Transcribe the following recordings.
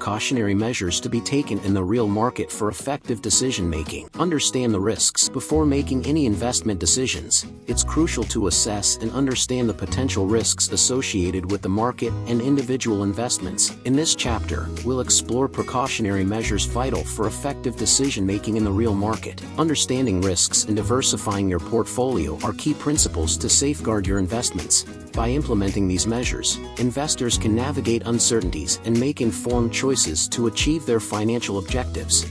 precautionary measures to be taken in the real market for effective decision-making. Understand the risks. Before making any investment decisions, it's crucial to assess and understand the potential risks associated with the market and individual investments. In this chapter, we'll explore precautionary measures vital for effective decision-making in the real market. Understanding risks and diversifying your portfolio are key principles to safeguard your investments. By implementing these measures, investors can navigate uncertainties and make informed choices to achieve their financial objectives.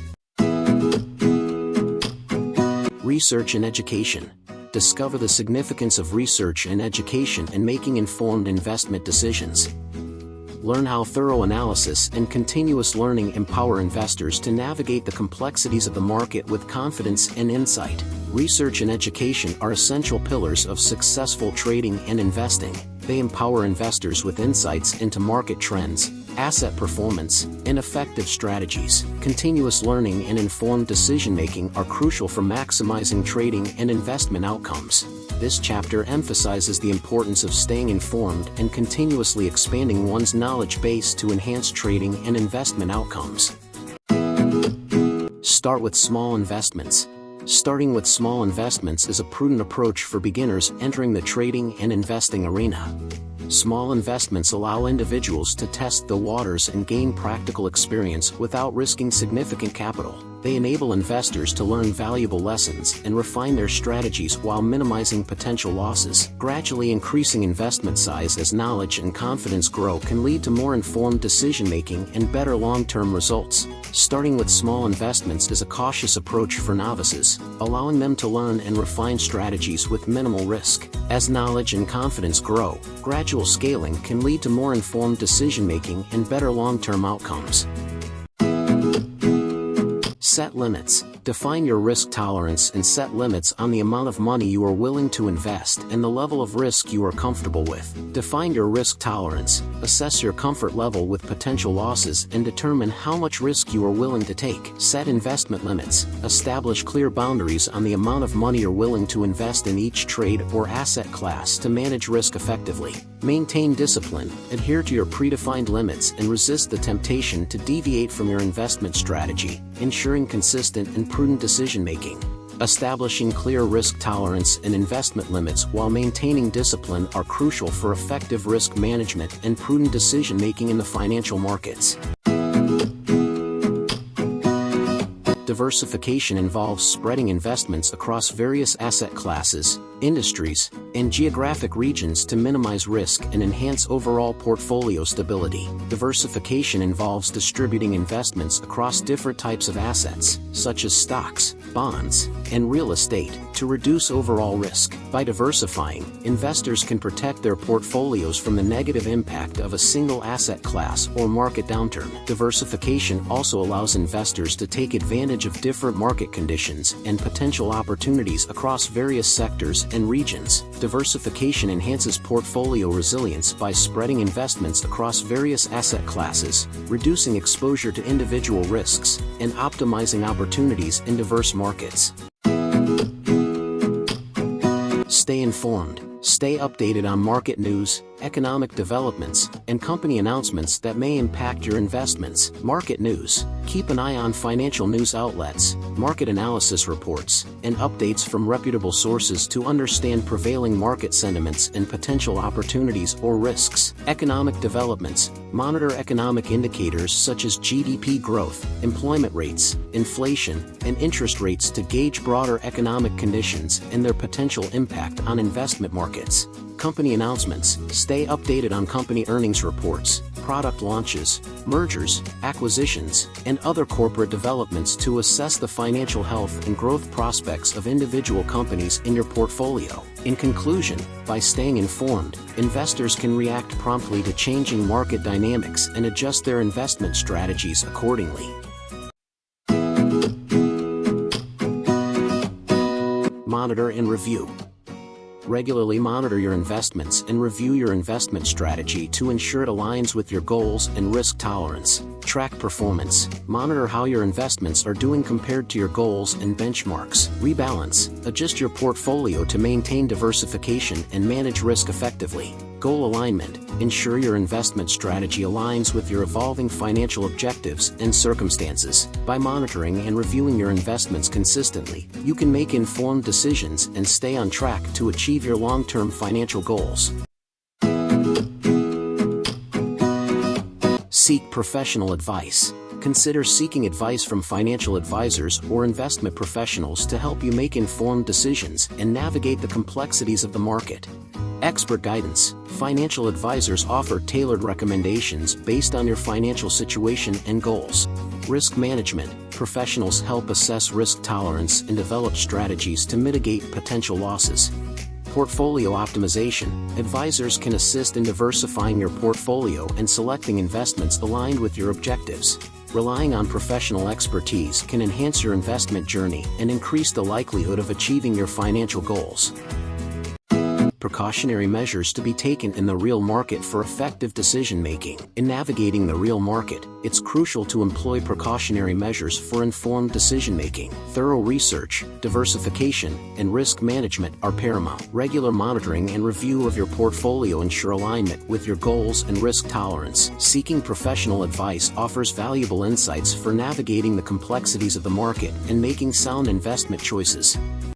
Research and education. Discover the significance of research and education in making informed investment decisions. Learn how thorough analysis and continuous learning empower investors to navigate the complexities of the market with confidence and insight. Research and education are essential pillars of successful trading and investing. They empower investors with insights into market trends, asset performance, and effective strategies. Continuous learning and informed decision-making are crucial for maximizing trading and investment outcomes. This chapter emphasizes the importance of staying informed and continuously expanding one's knowledge base to enhance trading and investment outcomes. Start with small investments. Starting with small investments is a prudent approach for beginners entering the trading and investing arena. Small investments allow individuals to test the waters and gain practical experience without risking significant capital. They enable investors to learn valuable lessons and refine their strategies while minimizing potential losses. Gradually increasing investment size as knowledge and confidence grow can lead to more informed decision-making and better long-term results. Starting with small investments is a cautious approach for novices, allowing them to learn and refine strategies with minimal risk. As knowledge and confidence grow, gradual scaling can lead to more informed decision-making and better long-term outcomes. Set limits. Define your risk tolerance and set limits on the amount of money you are willing to invest and the level of risk you are comfortable with. Define your risk tolerance, assess your comfort level with potential losses, and determine how much risk you are willing to take. Set investment limits. Establish clear boundaries on the amount of money you're willing to invest in each trade or asset class to manage risk effectively. Maintain discipline. Adhere to your predefined limits and resist the temptation to deviate from your investment strategy, ensuring consistent and prudent decision-making. Establishing clear risk tolerance and investment limits while maintaining discipline are crucial for effective risk management and prudent decision-making in the financial markets. Diversification involves spreading investments across various asset classes, industries, and geographic regions to minimize risk and enhance overall portfolio stability. Diversification involves distributing investments across different types of assets, such as stocks, bonds, and real estate, to reduce overall risk. By diversifying, investors can protect their portfolios from the negative impact of a single asset class or market downturn. Diversification also allows investors to take advantage of different market conditions and potential opportunities across various sectors and regions. Diversification enhances portfolio resilience by spreading investments across various asset classes, reducing exposure to individual risks, and optimizing opportunities in diverse markets. Stay informed. Stay updated on market news, economic developments, and company announcements that may impact your investments. Market news. Keep an eye on financial news outlets, market analysis reports, and updates from reputable sources to understand prevailing market sentiments and potential opportunities or risks. Economic developments. Monitor economic indicators such as GDP growth, employment rates, inflation, and interest rates to gauge broader economic conditions and their potential impact on investment markets. Company announcements. Stay updated on company earnings reports, product launches, mergers, acquisitions, and other corporate developments to assess the financial health and growth prospects of individual companies in your portfolio. In conclusion, by staying informed, investors can react promptly to changing market dynamics and adjust their investment strategies accordingly. Monitor and review. Regularly monitor your investments and review your investment strategy to ensure it aligns with your goals and risk tolerance. Track performance. Monitor how your investments are doing compared to your goals and benchmarks. Rebalance. Adjust your portfolio to maintain diversification and manage risk effectively. Goal alignment. Ensure your investment strategy aligns with your evolving financial objectives and circumstances. By monitoring and reviewing your investments consistently, you can make informed decisions and stay on track to achieve your long-term financial goals. Seek professional advice. Consider seeking advice from financial advisors or investment professionals to help you make informed decisions and navigate the complexities of the market. Expert guidance. Financial advisors offer tailored recommendations based on your financial situation and goals. Risk management. Professionals help assess risk tolerance and develop strategies to mitigate potential losses. Portfolio optimization. Advisors can assist in diversifying your portfolio and selecting investments aligned with your objectives. Relying on professional expertise can enhance your investment journey and increase the likelihood of achieving your financial goals. Precautionary measures to be taken in the real market for effective decision-making. In navigating the real market, it's crucial to employ precautionary measures for informed decision-making. Thorough research, diversification, and risk management are paramount. Regular monitoring and review of your portfolio ensure alignment with your goals and risk tolerance. Seeking professional advice offers valuable insights for navigating the complexities of the market and making sound investment choices.